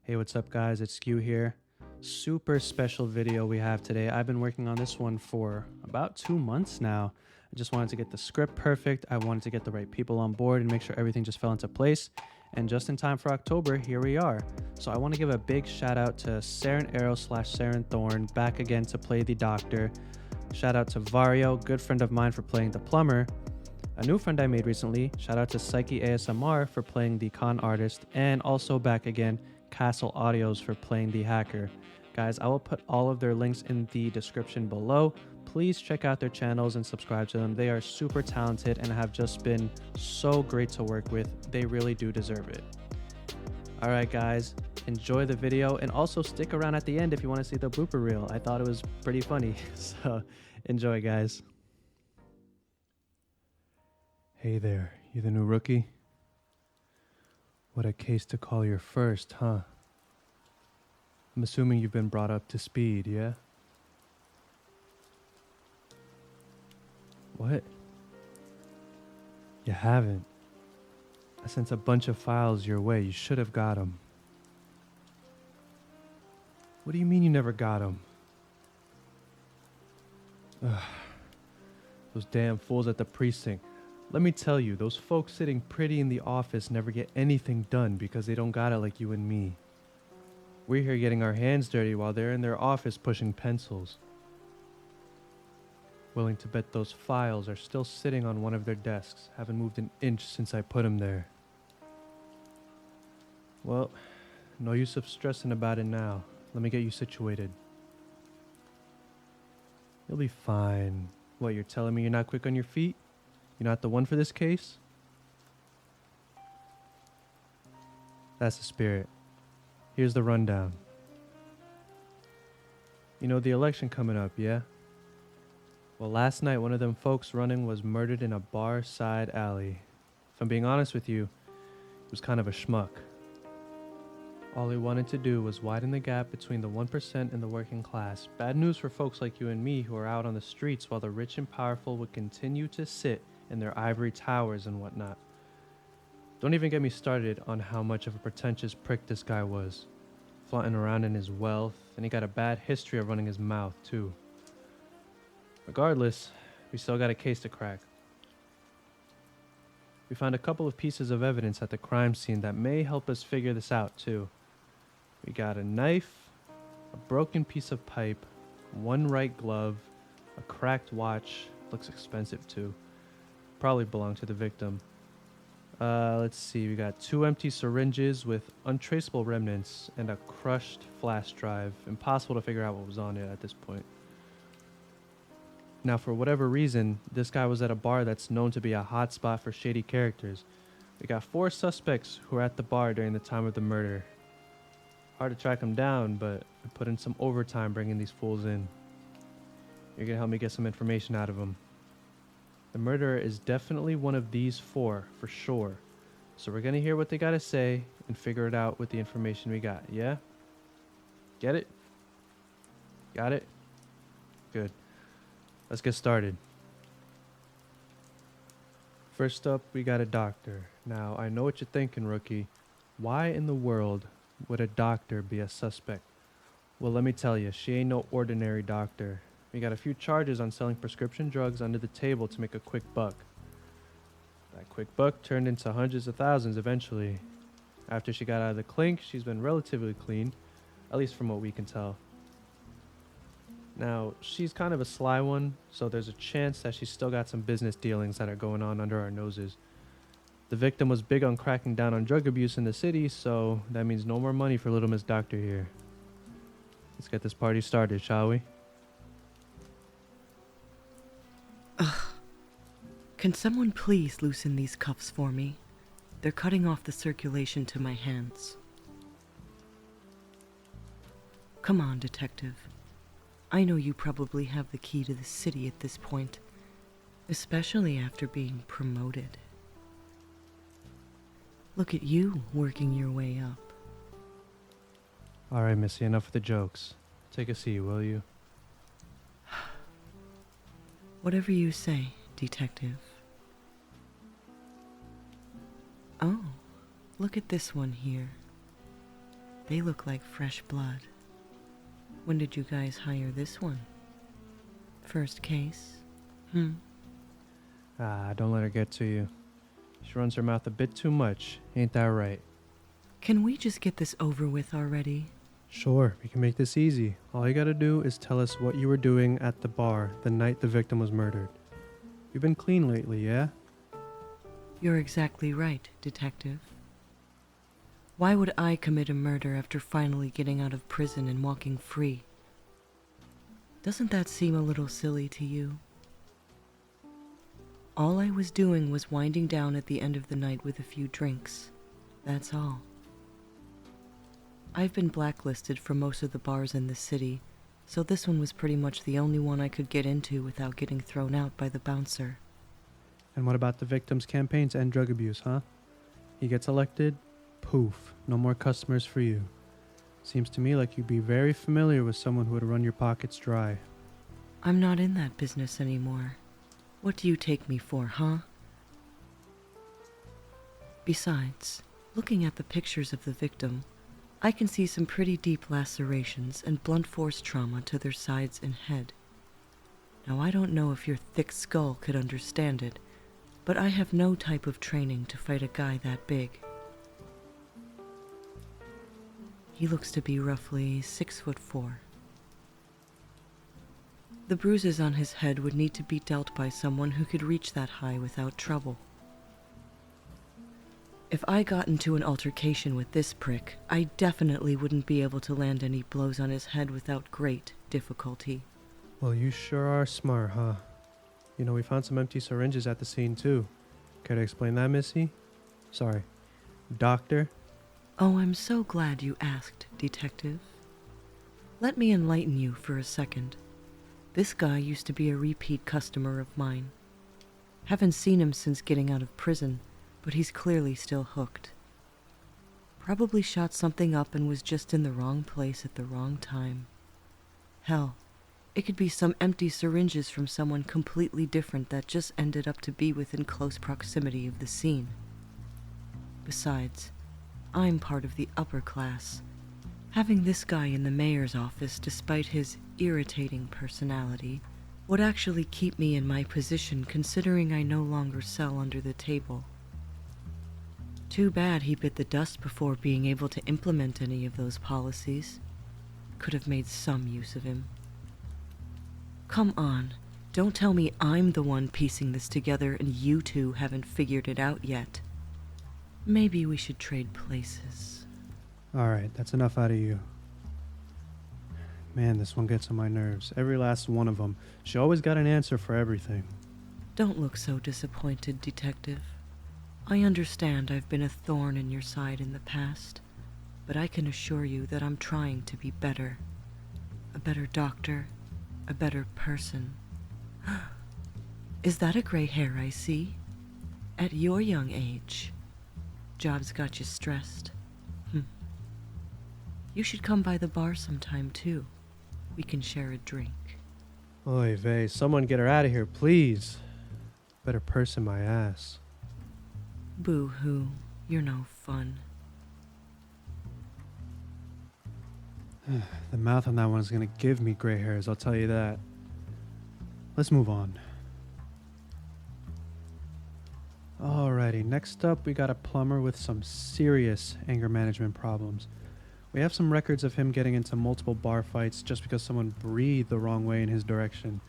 Hey, what's up guys? It's Skew here. Super special video we have today. I've been working on this one for about 2 months now. I just wanted to get the script perfect. I wanted to get the right people on board and make sure everything just fell into place. And just in time for October, here we are. So I want to give a big shout out to Seren Eros / Seren Thorne, back again to play the Doctor. Shout out to Vario, good friend of mine, for playing the Plumber. A new friend I made recently, shout out to Psyche ASMR for playing the con artist, and also back again, CastleAudios for playing the hacker. Guys, I will put all of their links in the description below. Please check out their channels and subscribe to them. They are super talented and have just been so great to work with. They really do deserve it. All right, guys, enjoy the video and also stick around at the end if you want to see the blooper reel. I thought it was pretty funny, so enjoy, guys. Hey there, you the new rookie? What a case to call your first, huh? I'm assuming you've been brought up to speed, yeah? What? You haven't. I sent a bunch of files your way. You should have got them. What do you mean you never got them? Ugh. Those damn fools at the precinct. Let me tell you, those folks sitting pretty in the office never get anything done because they don't got it like you and me. We're here getting our hands dirty while they're in their office pushing pencils. Willing to bet those files are still sitting on one of their desks. Haven't moved an inch since I put them there. Well, no use of stressing about it now. Let me get you situated. You'll be fine. What, you're telling me you're not quick on your feet? You're not the one for this case? That's the spirit. Here's the rundown. You know the election coming up, yeah? Well, last night one of them folks running was murdered in a bar side alley. If I'm being honest with you, he was kind of a schmuck. All he wanted to do was widen the gap between the 1% and the working class. Bad news for folks like you and me who are out on the streets while the rich and powerful would continue to sit in their ivory towers and whatnot. Don't even get me started on how much of a pretentious prick this guy was, flaunting around in his wealth, and he got a bad history of running his mouth too. Regardless, we still got a case to crack. We found a couple of pieces of evidence at the crime scene that may help us figure this out too. We got a knife, a broken piece of pipe, one right glove, a cracked watch, looks expensive too. Probably belonged to the victim. Let's see, we got 2 empty syringes with untraceable remnants and a crushed flash drive. Impossible to figure out what was on it at this point. Now, for whatever reason, this guy was at a bar that's known to be a hotspot for shady characters. We got 4 suspects who were at the bar during the time of the murder. Hard to track them down, but I put in some overtime bringing these fools in. You're gonna help me get some information out of them. The murderer is definitely one of these 4, for sure. So we're gonna hear what they gotta say and figure it out with the information we got, yeah? Get it? Got it? Good. Let's get started. First up, we got a doctor. Now, I know what you're thinking, rookie. Why in the world would a doctor be a suspect? Well, let me tell you, she ain't no ordinary doctor. We got a few charges on selling prescription drugs under the table to make a quick buck. That quick buck turned into hundreds of thousands eventually. After she got out of the clink, she's been relatively clean, at least from what we can tell. Now, she's kind of a sly one, so there's a chance that she's still got some business dealings that are going on under our noses. The victim was big on cracking down on drug abuse in the city, so that means no more money for Little Miss Doctor here. Let's get this party started, shall we? Can someone please loosen these cuffs for me? They're cutting off the circulation to my hands. Come on, detective. I know you probably have the key to the city at this point, especially after being promoted. Look at you working your way up. All right, Missy, enough of the jokes. Take a seat, will you? Whatever you say, detective. Oh, look at this one here. They look like fresh blood. When did you guys hire this one? First case? Don't let her get to you. She runs her mouth a bit too much, ain't that right? Can we just get this over with already? Sure, we can make this easy. All you gotta do is tell us what you were doing at the bar the night the victim was murdered. You've been clean lately, yeah? You're exactly right, Detective. Why would I commit a murder after finally getting out of prison and walking free? Doesn't that seem a little silly to you? All I was doing was winding down at the end of the night with a few drinks. That's all. I've been blacklisted for most of the bars in the city, so this one was pretty much the only one I could get into without getting thrown out by the bouncer. And what about the victim's campaign to end drug abuse, huh? He gets elected, poof, no more customers for you. Seems to me like you'd be very familiar with someone who would run your pockets dry. I'm not in that business anymore. What do you take me for, huh? Besides, looking at the pictures of the victim, I can see some pretty deep lacerations and blunt force trauma to their sides and head. Now, I don't know if your thick skull could understand it, but I have no type of training to fight a guy that big. He looks to be roughly 6'4". The bruises on his head would need to be dealt by someone who could reach that high without trouble. If I got into an altercation with this prick, I definitely wouldn't be able to land any blows on his head without great difficulty. Well, you sure are smart, huh? You know, we found some empty syringes at the scene, too. Care to explain that, Missy? Sorry. Doctor? Oh, I'm so glad you asked, Detective. Let me enlighten you for a second. This guy used to be a repeat customer of mine. Haven't seen him since getting out of prison, but he's clearly still hooked. Probably shot something up and was just in the wrong place at the wrong time. Hell, it could be some empty syringes from someone completely different that just ended up to be within close proximity of the scene. Besides, I'm part of the upper class. Having this guy in the mayor's office, despite his irritating personality, would actually keep me in my position, considering I no longer sell under the table. Too bad he bit the dust before being able to implement any of those policies. Could have made some use of him. Come on, don't tell me I'm the one piecing this together and you two haven't figured it out yet. Maybe we should trade places. Alright, that's enough out of you. Man, this one gets on my nerves. Every last one of them. She always got an answer for everything. Don't look so disappointed, Detective. I understand I've been a thorn in your side in the past, but I can assure you that I'm trying to be better. A better doctor, a better person. Is that a gray hair I see? At your young age, jobs got you stressed. You should come by the bar sometime, too. We can share a drink. Oy vey, someone get her out of here, please. Better person my ass. Boo-hoo, you're no fun. The mouth on that one is gonna give me gray hairs, I'll tell you that. Let's move on. Alrighty, next up we got a plumber with some serious anger management problems. We have some records of him getting into multiple bar fights just because someone breathed the wrong way in his direction.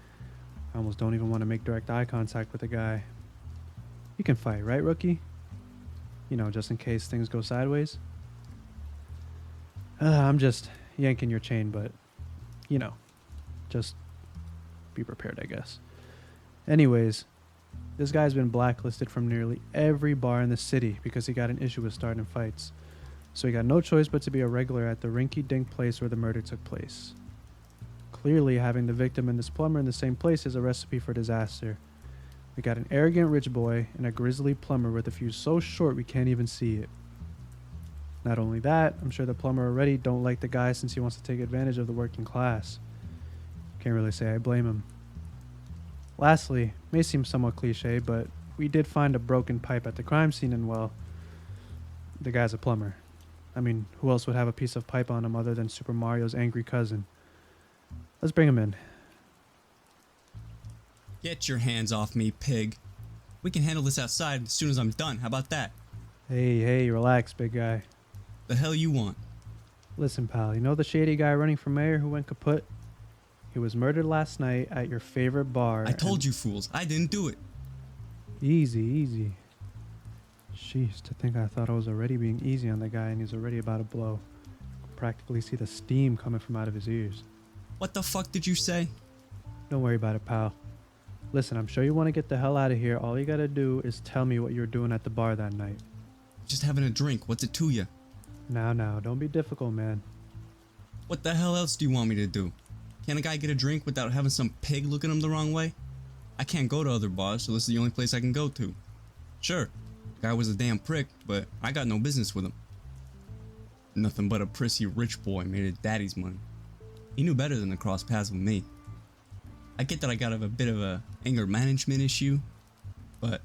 I almost don't even want to make direct eye contact with the guy. You can fight, right, rookie? You know, just in case things go sideways. I'm just yanking your chain, but, you know, just be prepared, I guess. Anyways, this guy's been blacklisted from nearly every bar in the city because he got an issue with starting fights. So he got no choice but to be a regular at the rinky-dink place where the murder took place. Clearly, having the victim and this plumber in the same place is a recipe for disaster. We got an arrogant rich boy and a grisly plumber with a fuse so short we can't even see it. Not only that, I'm sure the plumber already don't like the guy since he wants to take advantage of the working class. Can't really say I blame him. Lastly, may seem somewhat cliche, but we did find a broken pipe at the crime scene and, well, the guy's a plumber. I mean, who else would have a piece of pipe on him other than Super Mario's angry cousin? Let's bring him in. Get your hands off me, pig. We can handle this outside as soon as I'm done. How about that? Hey, relax, big guy. The hell you want? Listen, pal, you know the shady guy running for mayor who went kaput? He was murdered last night at your favorite bar. I told you fools, I didn't do it. Easy. Jeez, to think I thought I was already being easy on the guy and he's already about to blow. Practically see the steam coming from out of his ears. What the fuck did you say? Don't worry about it, pal. Listen, I'm sure you want to get the hell out of here. All you gotta do is tell me what you were doing at the bar that night. Just having a drink, what's it to you? Now, don't be difficult, man. What the hell else do you want me to do? Can a guy get a drink without having some pig look at him the wrong way? I can't go to other bars, so this is the only place I can go to. Sure, the guy was a damn prick, but I got no business with him. Nothing but a prissy rich boy made of daddy's money. He knew better than to cross paths with me. I get that I got a bit of a anger management issue, but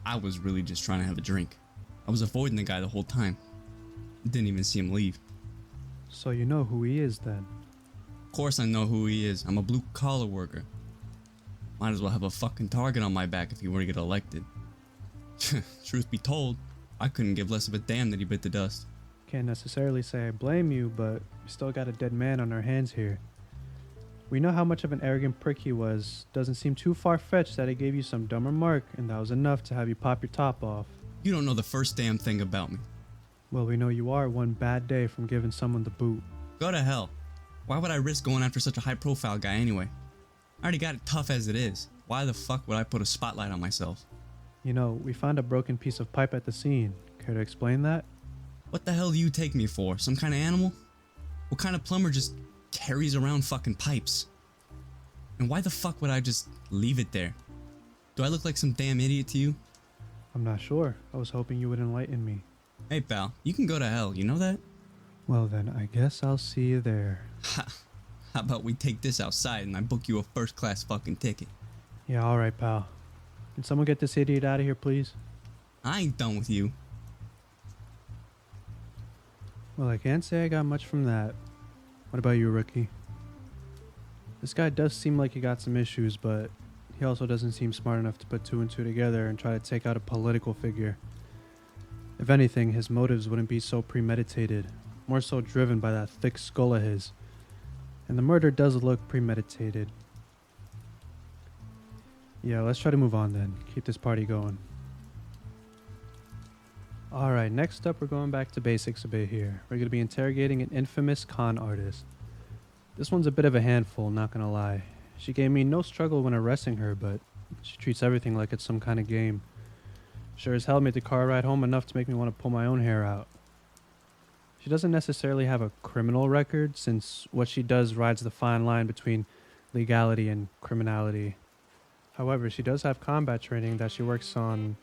I was really just trying to have a drink. I was avoiding the guy the whole time. Didn't even see him leave. So you know who he is then? Of course I know who he is. I'm a blue collar worker. Might as well have a fucking target on my back if he were to get elected. Truth be told, I couldn't give less of a damn that he bit the dust. Can't necessarily say I blame you, but we still got a dead man on our hands here. We know how much of an arrogant prick he was. Doesn't seem too far-fetched that he gave you some dumb remark, and that was enough to have you pop your top off. You don't know the first damn thing about me. Well, we know you are one bad day from giving someone the boot. Go to hell. Why would I risk going after such a high-profile guy anyway? I already got it tough as it is. Why the fuck would I put a spotlight on myself? You know, we found a broken piece of pipe at the scene. Care to explain that? What the hell do you take me for? Some kind of animal? What kind of plumber just carries around fucking pipes? And why the fuck would I just leave it there? Do I look like some damn idiot to you? I'm not sure. I was hoping you would enlighten me. Hey pal, you can go to hell, you know that? Well then, I guess I'll see you there. Ha! How about we take this outside and I book you a first class fucking ticket? Yeah, alright, pal. Can someone get this idiot out of here, please? I ain't done with you. Well, I can't say I got much from that. What about you, rookie? This guy does seem like he got some issues, but he also doesn't seem smart enough to put two and two together and try to take out a political figure. If anything, his motives wouldn't be so premeditated, more so driven by that thick skull of his. And the murder does look premeditated. Yeah, let's try to move on then. Keep this party going. Alright, next up we're going back to basics a bit here. We're going to be interrogating an infamous con artist. This one's a bit of a handful, not gonna lie. She gave me no struggle when arresting her, but she treats everything like it's some kind of game. Sure as hell made the car ride home enough to make me want to pull my own hair out. She doesn't necessarily have a criminal record, since what she does rides the fine line between legality and criminality. However, she does have combat training that she works on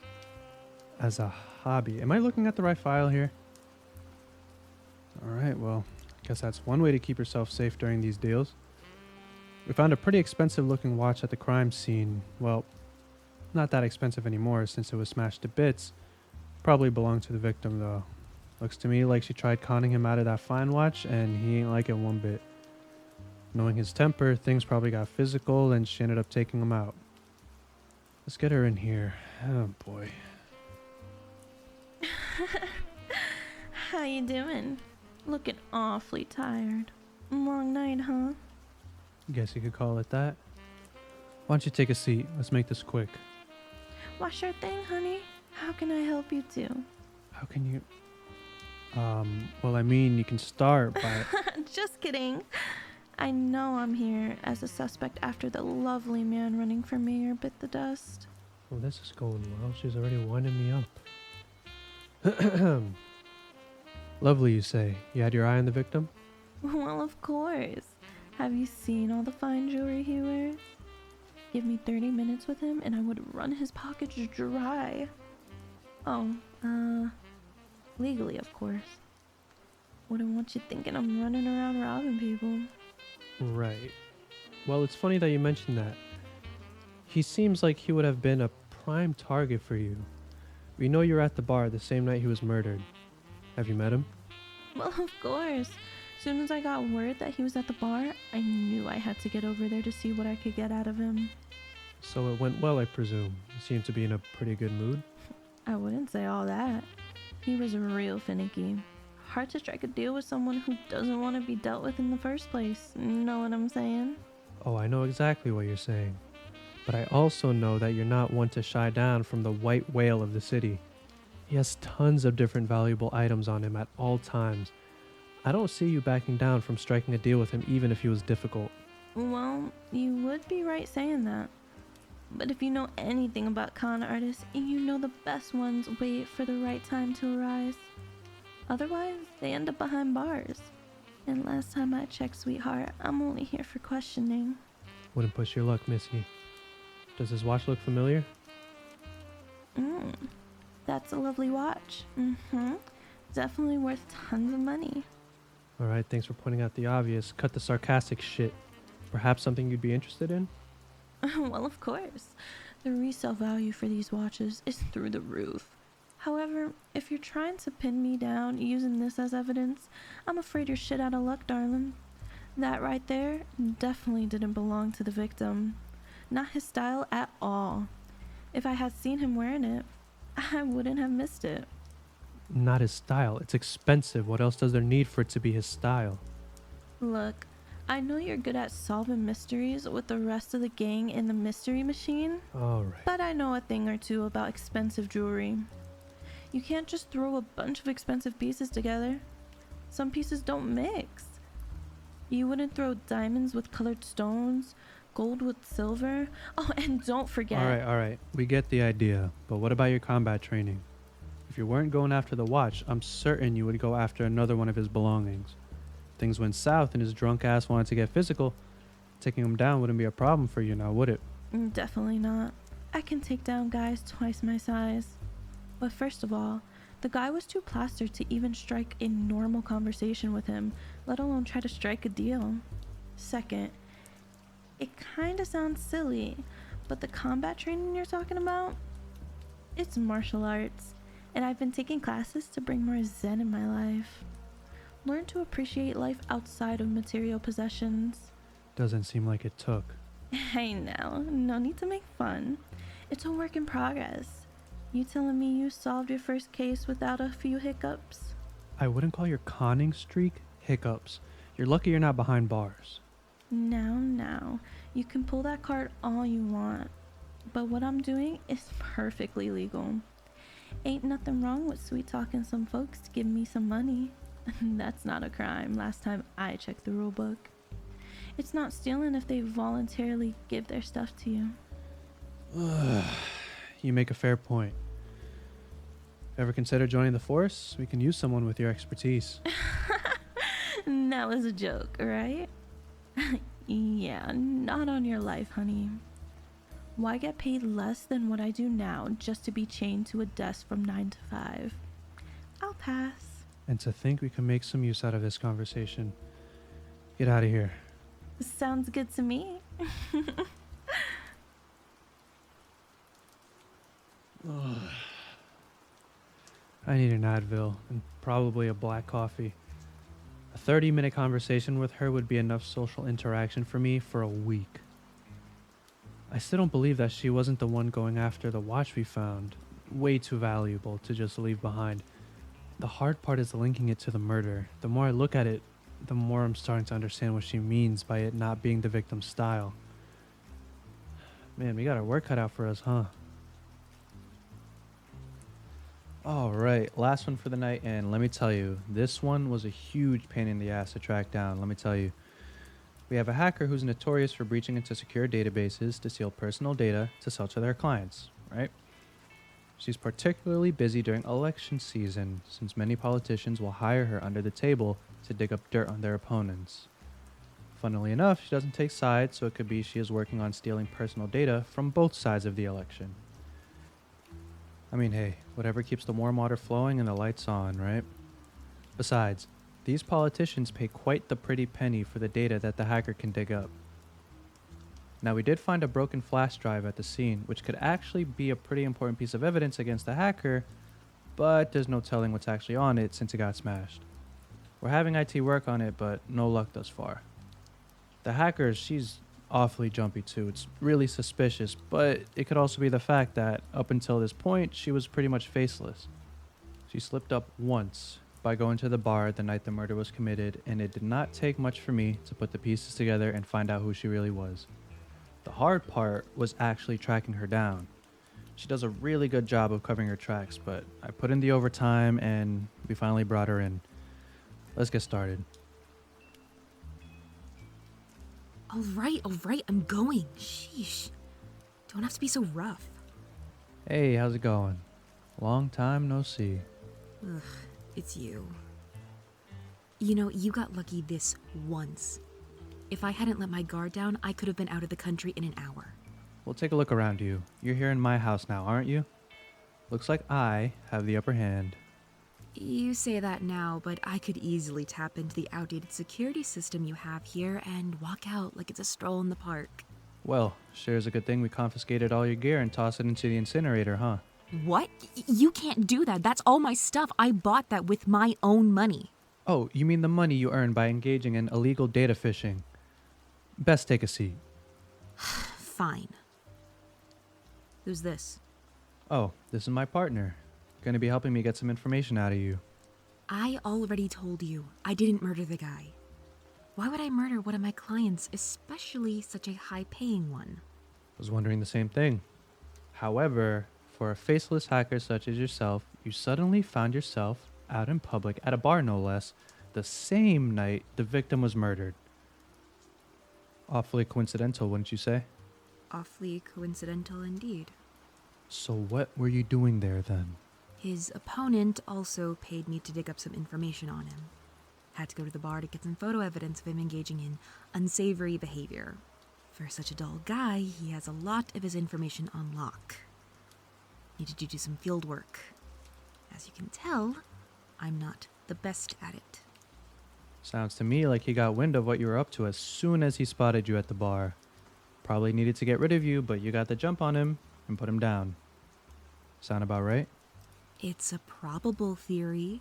as a hobby. Am I looking at the right file here? Alright, well, I guess that's one way to keep yourself safe during these deals. We found a pretty expensive looking watch at the crime scene. Well, not that expensive anymore since it was smashed to bits. Probably belonged to the victim though. Looks to me like she tried conning him out of that fine watch and he ain't like it one bit. Knowing his temper, things probably got physical and she ended up taking him out. Let's get her in here. Oh boy. How you doing? Looking awfully tired. Long night, huh? Guess you could call it that. Why don't you take a seat? Let's make this quick. Why, sure thing, honey. How can I help you too? How can you... well, I mean, you can start by... Just kidding. I know I'm here as a suspect after the lovely man running for mayor bit the dust. Well, this is going well. She's already winding me up. Lovely, you say. You had your eye on the victim? Well, of course. Have you seen all the fine jewelry he wears? Give me 30 minutes with him and I would run his pockets dry. Oh, legally, of course. Wouldn't want you thinking I'm running around robbing people. Right. Well, it's funny that you mentioned that. He seems like he would have been a prime target for you. We know you're at the bar the same night he was murdered. Have you met him? Well, of course. Soon as I got word that he was at the bar, I knew I had to get over there to see what I could get out of him. So it went well, I presume. You seem to be in a pretty good mood. I wouldn't say all that. He was real finicky. Hard to strike a deal with someone who doesn't want to be dealt with in the first place. Know what I'm saying? Oh, I know exactly what you're saying. But I also know that you're not one to shy down from the white whale of the city. He has tons of different valuable items on him at all times. I don't see you backing down from striking a deal with him even if he was difficult. Well, you would be right saying that. But if you know anything about con artists, you know the best ones wait for the right time to arise. Otherwise, they end up behind bars. And last time I checked, sweetheart, I'm only here for questioning. Wouldn't push your luck, Missy. Does his watch look familiar? That's a lovely watch. Definitely worth tons of money. Alright, thanks for pointing out the obvious. Cut the sarcastic shit. Perhaps something you'd be interested in? Well, of course. The resale value for these watches is through the roof. However, if you're trying to pin me down using this as evidence, I'm afraid you're shit out of luck, darling. That right there definitely didn't belong to the victim. Not his style at all. If I had seen him wearing it, I wouldn't have missed it. Not his style. It's expensive. What else does there need for it to be his style? Look, I know you're good at solving mysteries with the rest of the gang in the mystery machine, Alright. but I know a thing or two about expensive jewelry. You can't just throw a bunch of expensive pieces together. Some pieces don't mix. You wouldn't throw diamonds with colored stones, gold with silver. Oh, and don't forget. Alright. We get the idea. But what about your combat training? If you weren't going after the watch, I'm certain you would go after another one of his belongings. Things went south and his drunk ass wanted to get physical. Taking him down wouldn't be a problem for you now, would it? Definitely not. I can take down guys twice my size. But first of all, the guy was too plastered to even strike a normal conversation with him, let alone try to strike a deal. Second, it kinda sounds silly, but the combat training you're talking about? It's martial arts, and I've been taking classes to bring more zen in my life. Learn to appreciate life outside of material possessions. Doesn't seem like it took. Hey now, no need to make fun. It's a work in progress. You telling me you solved your first case without a few hiccups? I wouldn't call your conning streak hiccups. You're lucky you're not behind bars. Now, you can pull that card all you want. But what I'm doing is perfectly legal. Ain't nothing wrong with sweet talking some folks to give me some money. That's not a crime last time I checked the rule book. It's not stealing if they voluntarily give their stuff to you. You make a fair point. Ever consider joining the force? We can use someone with your expertise. That was a joke, right? Yeah, not on your life, honey. Why get paid less than what I do now just to be chained to a desk from 9 to 5? I'll pass. And to think we can make some use out of this conversation. Get out of here. Sounds good to me. I need an Advil and probably a black coffee. A 30-minute conversation with her would be enough social interaction for me for a week. I still don't believe that she wasn't the one going after the watch we found. Way too valuable to just leave behind. The hard part is linking it to the murder. The more I look at it, the more I'm starting to understand what she means by it not being the victim's style. Man, we got our work cut out for us, huh? All right, last one for the night, and let me tell you, this one was a huge pain in the ass to track down, let me tell you. We have a hacker who's notorious for breaching into secure databases to steal personal data to sell to their clients, right? She's particularly busy during election season, since many politicians will hire her under the table to dig up dirt on their opponents. Funnily enough, she doesn't take sides, so it could be she is working on stealing personal data from both sides of the election. I mean, hey, whatever keeps the warm water flowing and the lights on, right? Besides, these politicians pay quite the pretty penny for the data that the hacker can dig up. Now, we did find a broken flash drive at the scene, which could actually be a pretty important piece of evidence against the hacker, but there's no telling what's actually on it since it got smashed. We're having IT work on it, but no luck thus far. The hacker, she's awfully jumpy too. It's really suspicious, but it could also be the fact that up until this point, she was pretty much faceless. She slipped up once by going to the bar the night the murder was committed, and it did not take much for me to put the pieces together and find out who she really was. The hard part was actually tracking her down. She does a really good job of covering her tracks, but I put in the overtime and we finally brought her in. Let's get started. All right, I'm going. Sheesh. Don't have to be so rough. Hey, how's it going? Long time no see. Ugh, it's you. You know, you got lucky this once. If I hadn't let my guard down, I could have been out of the country in an hour. We'll take a look around you. You're here in my house now, aren't you? Looks like I have the upper hand. You say that now, but I could easily tap into the outdated security system you have here and walk out like it's a stroll in the park. Well, sure is a good thing we confiscated all your gear and tossed it into the incinerator, huh? What? You can't do that. That's all my stuff. I bought that with my own money. Oh, you mean the money you earned by engaging in illegal data fishing. Best take a seat. Fine. Who's this? Oh, this is my partner. Gonna be helping me get some information out of you. I already told you I didn't murder the guy. Why would I murder one of my clients, especially such a high-paying one? Was wondering the same thing. However, for a faceless hacker such as yourself, you suddenly found yourself out in public at a bar no less, the same night the victim was murdered. Awfully coincidental, wouldn't you say? Awfully coincidental indeed. So what were you doing there then? His opponent also paid me to dig up some information on him. Had to go to the bar to get some photo evidence of him engaging in unsavory behavior. For such a dull guy, he has a lot of his information on lock. Needed to do some field work. As you can tell, I'm not the best at it. Sounds to me like he got wind of what you were up to as soon as he spotted you at the bar. Probably needed to get rid of you, but you got the jump on him and put him down. Sound about right? It's a probable theory,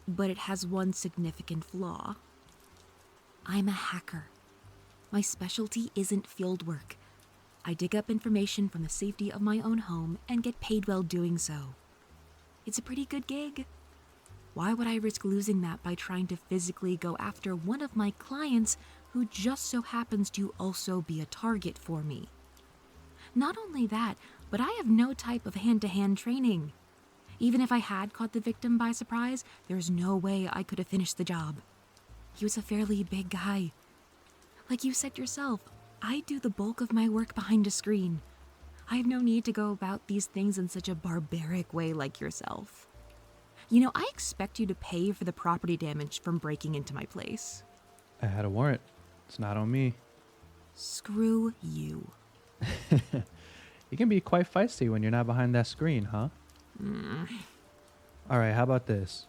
but it has one significant flaw. I'm a hacker. My specialty isn't field work. I dig up information from the safety of my own home and get paid well doing so. It's a pretty good gig. Why would I risk losing that by trying to physically go after one of my clients who just so happens to also be a target for me? Not only that, but I have no type of hand-to-hand training. Even if I had caught the victim by surprise, there's no way I could have finished the job. He was a fairly big guy. Like you said yourself, I do the bulk of my work behind a screen. I have no need to go about these things in such a barbaric way like yourself. You know, I expect you to pay for the property damage from breaking into my place. I had a warrant. It's not on me. Screw you. You can be quite feisty when you're not behind that screen, huh? Alright, how about this?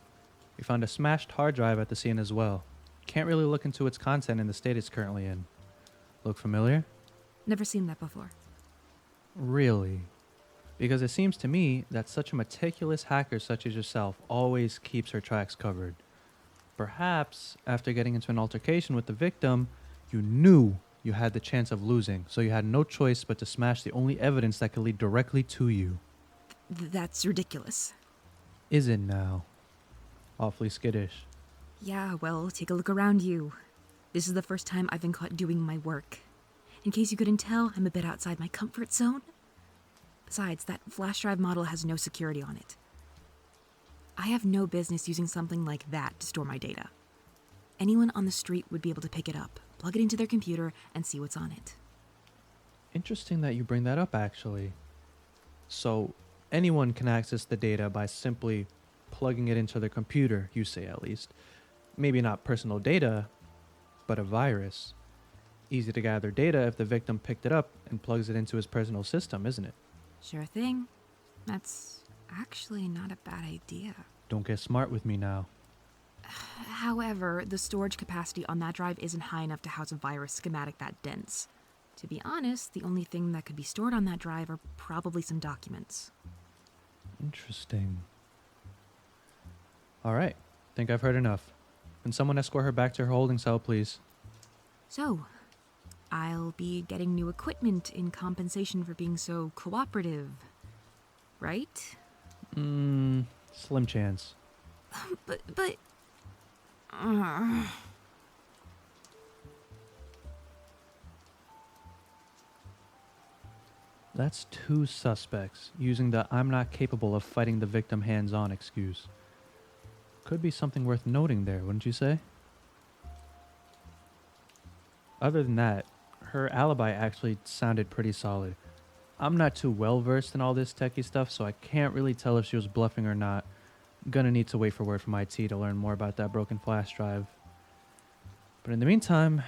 We found a smashed hard drive at the scene as well. Can't really look into its content in the state it's currently in. Look familiar? Never seen that before. Really? Because it seems to me that such a meticulous hacker such as yourself always keeps her tracks covered. Perhaps, after getting into an altercation with the victim, you knew you had the chance of losing, so you had no choice but to smash the only evidence that could lead directly to you. That's ridiculous. Is it now? Awfully skittish. Yeah, well, take a look around you. This is the first time I've been caught doing my work. In case you couldn't tell, I'm a bit outside my comfort zone. Besides, that flash drive model has no security on it. I have no business using something like that to store my data. Anyone on the street would be able to pick it up, plug it into their computer, and see what's on it. Interesting that you bring that up, actually. So, anyone can access the data by simply plugging it into their computer, you say at least. Maybe not personal data, but a virus. Easy to gather data if the victim picked it up and plugs it into his personal system, isn't it? Sure thing. That's actually not a bad idea. Don't get smart with me now. However, the storage capacity on that drive isn't high enough to house a virus schematic that dense. To be honest, the only thing that could be stored on that drive are probably some documents. Interesting. All right. Think I've heard enough. Can someone escort her back to her holding cell, please? So, I'll be getting new equipment in compensation for being so cooperative, right? Slim chance. But... That's 2 suspects using the "I'm not capable of fighting the victim hands-on" excuse. Could be something worth noting there, wouldn't you say? Other than that, her alibi actually sounded pretty solid. I'm not too well versed in all this techie stuff, so I can't really tell if she was bluffing or not. Gonna need to wait for word from IT to learn more about that broken flash drive. But in the meantime,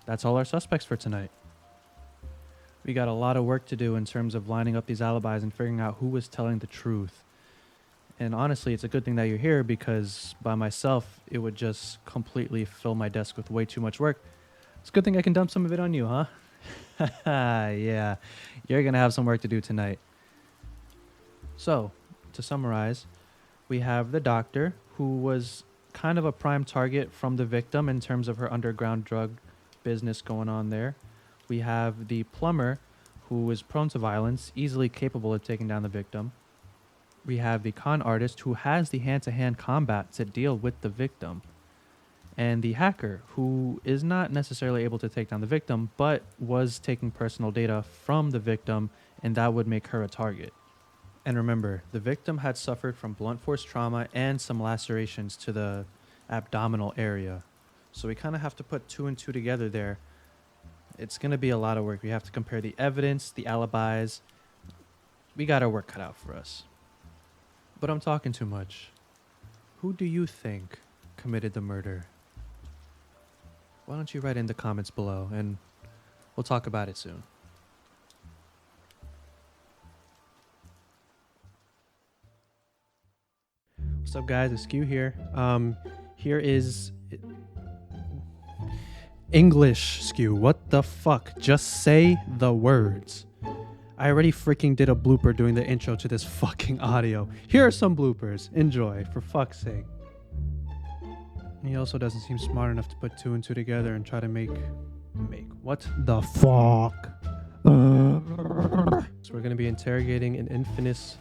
that's all our suspects for tonight. We got a lot of work to do in terms of lining up these alibis and figuring out who was telling the truth. And honestly, it's a good thing that you're here, because by myself, it would just completely fill my desk with way too much work. It's a good thing I can dump some of it on you, huh? Yeah, you're gonna have some work to do tonight. So, to summarize, we have the doctor, who was kind of a prime target from the victim in terms of her underground drug business going on there. We have the plumber, who is prone to violence, easily capable of taking down the victim. We have the con artist, who has the hand-to-hand combat to deal with the victim. And the hacker, who is not necessarily able to take down the victim, but was taking personal data from the victim, and that would make her a target. And remember, the victim had suffered from blunt force trauma and some lacerations to the abdominal area. So we kind of have to put 2 and 2 together there. It's going to be a lot of work. We have to compare the evidence, the alibis. We got our work cut out for us. But I'm talking too much. Who do you think committed the murder? Why don't you write in the comments below, and we'll talk about it soon. What's up, guys? It's Skew here. Here is English, Skew. What the fuck? Just say the words. I already freaking did a blooper doing the intro to this fucking audio. Here are some bloopers. Enjoy, for fuck's sake. He also doesn't seem smart enough to put 2 and 2 together and try to make what the fuck? So we're gonna be interrogating an infinis.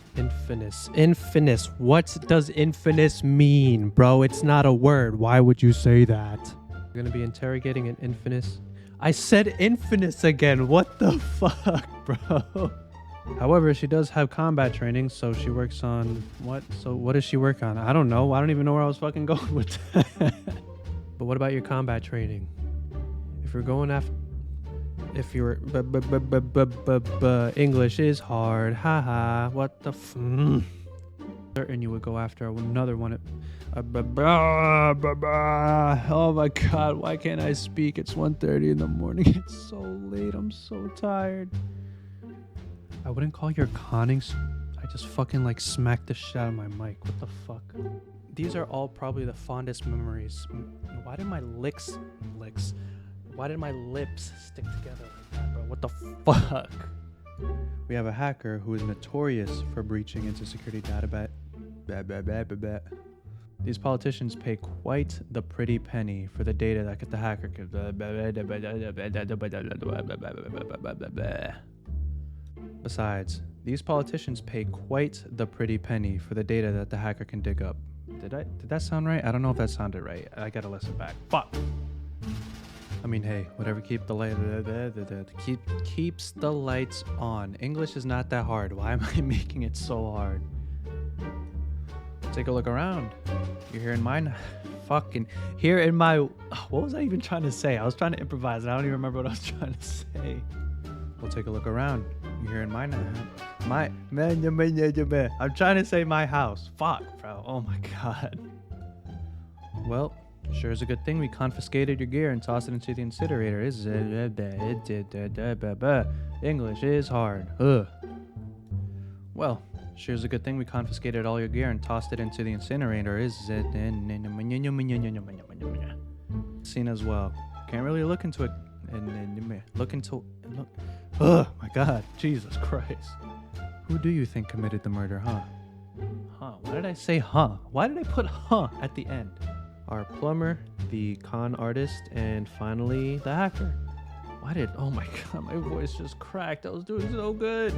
What does infinis mean, bro? It's not a word. Why would you say that? We're gonna be interrogating an infinis. I said infinis again. What the fuck, bro? However, she does have combat training, so she works on what? So what does she work on? I don't know. I don't even know where I was fucking going with that. But what about your combat training? If you're going after... If you're... English is hard. Haha. What the f... Certain you would go after another one. Oh my god, why can't I speak? It's 1:30 in the morning. It's so late. I'm so tired. I wouldn't call your conning. I just fucking like smacked the shit out of my mic. What the fuck? These are all probably the fondest memories. Why did my lips stick together like that, bro? What the fuck? We have a hacker who is notorious for breaching into security database. These politicians pay quite the pretty penny for the data that the hacker could. Besides, these politicians pay quite the pretty penny for the data that the hacker can dig up. Did that sound right? I don't know if that sounded right. I gotta listen back. Fuck. I mean, hey, whatever keeps the lights on. English is not that hard. Why am I making it so hard? Take a look around. You're here in mine. Fucking here in my... What was I even trying to say? I was trying to improvise and I don't even remember what I was trying to say. We'll take a look around. You're here in mine. I'm trying to say my house. Fuck, bro. Oh my god. Well, sure is a good thing we confiscated your gear and tossed it into the incinerator. English is hard. Ugh. Well, sure is a good thing we confiscated all your gear and tossed it into the incinerator. Seen as well. Can't really look into it. Oh my god, Jesus Christ. Who do you think committed the murder, huh? Why did I say huh? Why did I put huh at the end? Our plumber, the con artist, and finally the hacker. Oh my god, my voice just cracked. I was doing so good.